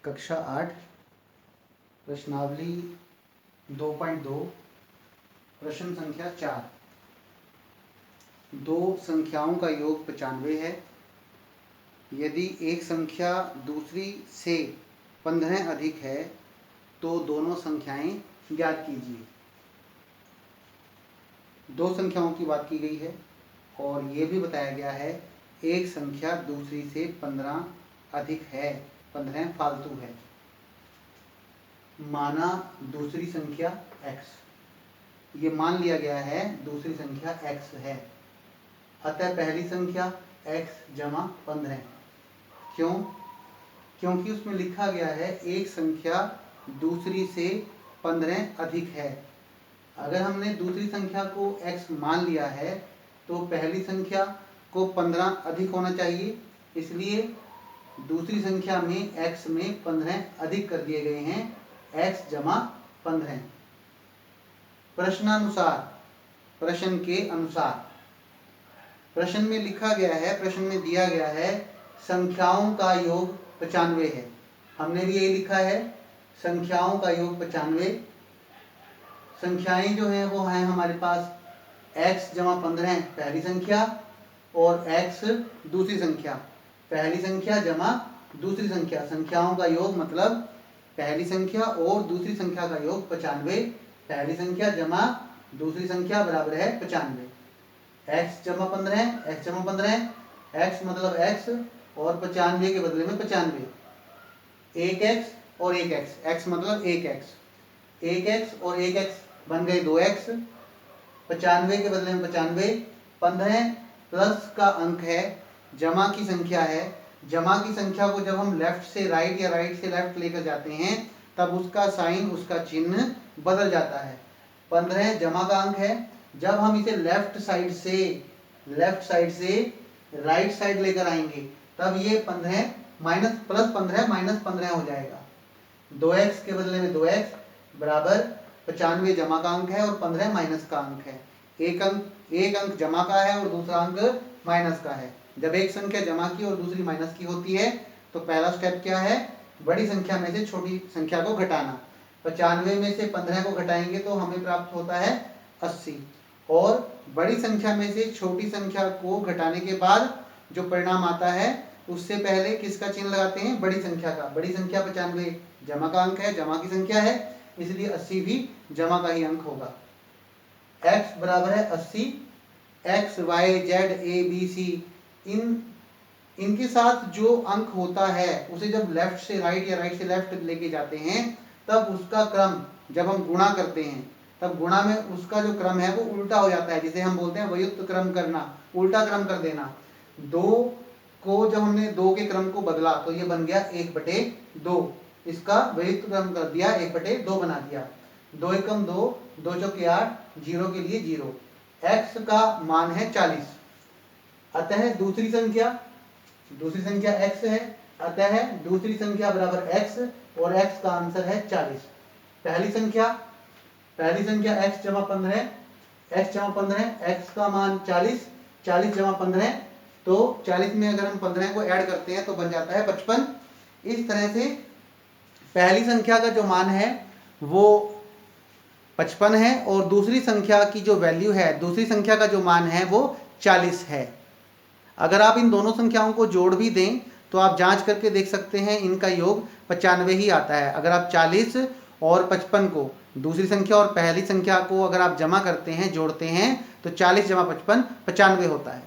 कक्षा 8 प्रश्नावली 2.2 प्रश्न संख्या 4। दो संख्याओं का योग 95 है। यदि एक संख्या दूसरी से 15 अधिक है तो दोनों संख्याएं ज्ञात कीजिए। दो संख्याओं की बात की गई है और ये भी बताया गया है एक संख्या दूसरी से 15 अधिक है, 15 फालतू है। माना दूसरी संख्या x, ये मान लिया गया है दूसरी संख्या x है, अतः पहली संख्या x जमा 15। क्यों? क्योंकि उसमें लिखा गया है एक संख्या दूसरी से 15 अधिक है। अगर हमने दूसरी संख्या को x मान लिया है तो पहली संख्या को 15 अधिक होना चाहिए, इसलिए दूसरी संख्या में x में 15 अधिक कर दिए गए हैं, x जमा 15। प्रश्नानुसार, प्रश्न के अनुसार, प्रश्न में लिखा गया है, प्रश्न में दिया गया है संख्याओं का योग 95 है। हमने भी यही लिखा है संख्याओं का योग 95। संख्याएं जो हैं वो हैं हमारे पास x जमा 15 पहली संख्या और x दूसरी संख्या, पहली संख्या जमा दूसरी संख्या। संख्याओं का योग मतलब पहली संख्या और दूसरी संख्या का योग 95। पहली संख्या जमा दूसरी संख्या बराबर है 95। x जमा 15, x जमा 15, x मतलब x और 95 के बदले में 95। एक x और एक x, x मतलब एक x, एक x और एक x बन गए 2x। 95 के बदले में 95। 15 प्लस का अंक है, जमा की संख्या है। जमा की संख्या को जब हम लेफ्ट से राइट या राइट से लेफ्ट लेकर जाते हैं तब उसका साइन, उसका चिन्ह बदल जाता है। 15 जमा का अंक है। जब हम इसे लेफ्ट साइड से राइट साइड लेकर आएंगे तब ये 15 माइनस प्लस 15 माइनस 15 हो जाएगा। 2x के बदले में 2x बराबर 95 जमा का अंक है और 15 माइनस का अंक है। एक अंक जमा का है और दूसरा अंक माइनस का है। जब एक संख्या जमा की और दूसरी माइनस की होती है तो पहला स्टेप क्या है? बड़ी संख्या में से छोटी संख्या को घटाना। 95 में से 15 को घटाएंगे तो हमें प्राप्त होता है 80, और बड़ी संख्या में से छोटी संख्या को घटाने के बाद जो परिणाम आता है उससे पहले किसका चिन्ह लगाते हैं? बड़ी संख्या का। बड़ी संख्या 95 जमा का अंक है, जमा की संख्या है, इसलिए 80 भी जमा का ही अंक होगा। x बराबर है 80। x, y, z, a, b, c इनके साथ जो अंक होता है उसे जब लेफ्ट से राइट या राइट से लेफ्ट लेके जाते हैं तब उसका क्रम, जब हम गुणा करते हैं तब गुणा में उसका जो क्रम है वो उल्टा हो जाता है, जिसे हम बोलते हैं व्युत्क्रम क्रम करना, उल्टा क्रम कर देना। 2 को जब हमने 2 के क्रम को बदला तो ये बन गया 1/2, इसका व्युत्क्रम क्रम कर दिया, 1/2 बना दिया। 2 एकम 2, 2 चौके 8, 0 के लिए 0। x का मान है 40, अतः दूसरी संख्या x है, अतः दूसरी संख्या बराबर x और x का आंसर है 40। पहली संख्या x जमा 15, x जमा 15, x का मान 40, 40 जमा 15, तो 40 में अगर हम 15 को ऐड करते हैं तो बन जाता है 55। इस तरह से पहली संख्या का जो मान है वो 55 है और दूसरी संख्या की जो वैल्यू है, दूसरी संख्या का जो मान है वो 40 है। अगर आप इन दोनों संख्याओं को जोड़ भी दें तो आप जांच करके देख सकते हैं इनका योग 95 ही आता है। अगर आप 40 और 55 को, दूसरी संख्या और पहली संख्या को अगर आप जमा करते हैं, जोड़ते हैं तो 40 जमा 55 95 होता है।